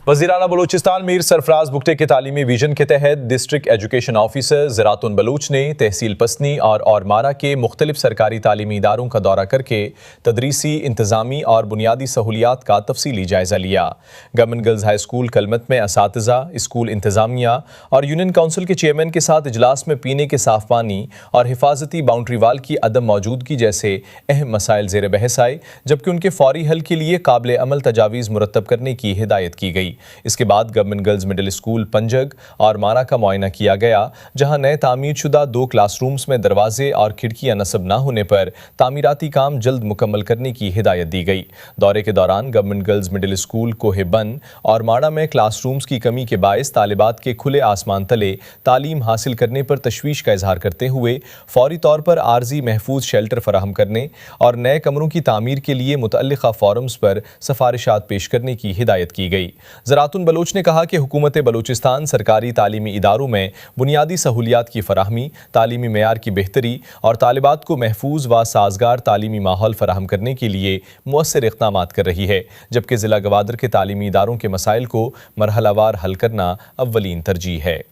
वज़ीर-ए-आला बलूचिस्तान मीर सरफराज बुगटे के तालीमी विजन के तहत डिस्ट्रिक्ट एजुकेशन ऑफिसर ज़रातुन बलूच ने तहसील पसनी और मारा के मुख्तलिफ सरकारी तालीमी इदारों का दौरा करके तदरीसी, इंतज़ामी और बुनियादी सहूलियात का तफसीली जायज़ा लिया। Government girls high school Kalimat में असातिज़ा, स्कूल इंतज़ामिया और यूनियन काउंसिल के चेयरमैन के साथ इजलास में पीने के साफ़ पानी और हिफाजती बाउंड्री वाल की अदम मौजूदगी जैसे अहम मसाइल ज़ेर बहस आए, जबकि उनके फौरी हल के लिए काबिल अमल तजावीज़ मुरतब करने की हिदायत की गई। इसके बाद गवर्नमेंट गर्ल्स मिडिल स्कूल पंजग और मारा का मुआयना किया गया, जहां नए तामीर शुदा 2 क्लासरूम्स में दरवाजे और खिड़कियां नस्ब न होने पर तामीराती काम जल्द मुकम्मल करने की हिदायत दी गई। दौरे के दौरान गवर्नमेंट गर्ल्स मिडिल स्कूल कोहेबन और माड़ा में क्लासरूम्स की कमी के बायस तालिबात के खुले आसमान तले तालीम हासिल करने पर तशवीश का इजहार करते हुए फौरी तौर पर आर्जी महफूज शेल्टर फराहम करने और नए कमरों की तामीर के लिए मुतअल्लिका फोरम्स पर सिफारिशात पेश करने की हिदायत की गई। ज़रातुन बलूच ने कहा कि हुकूमत बलूचिस्तान सरकारी तालीमी इदारों में बुनियादी सहूलियात की फराहमी, तालीमी मेयार की बेहतरी और तालिबात को महफूज व साजगार तालीमी माहौल फराहम करने के लिए मुअस्सर इक़दामात कर रही है, जबकि ज़िला गवादर के तालीमी इदारों के मसाइल को मरहलावार हल करना अव्वलीन तरजीह है।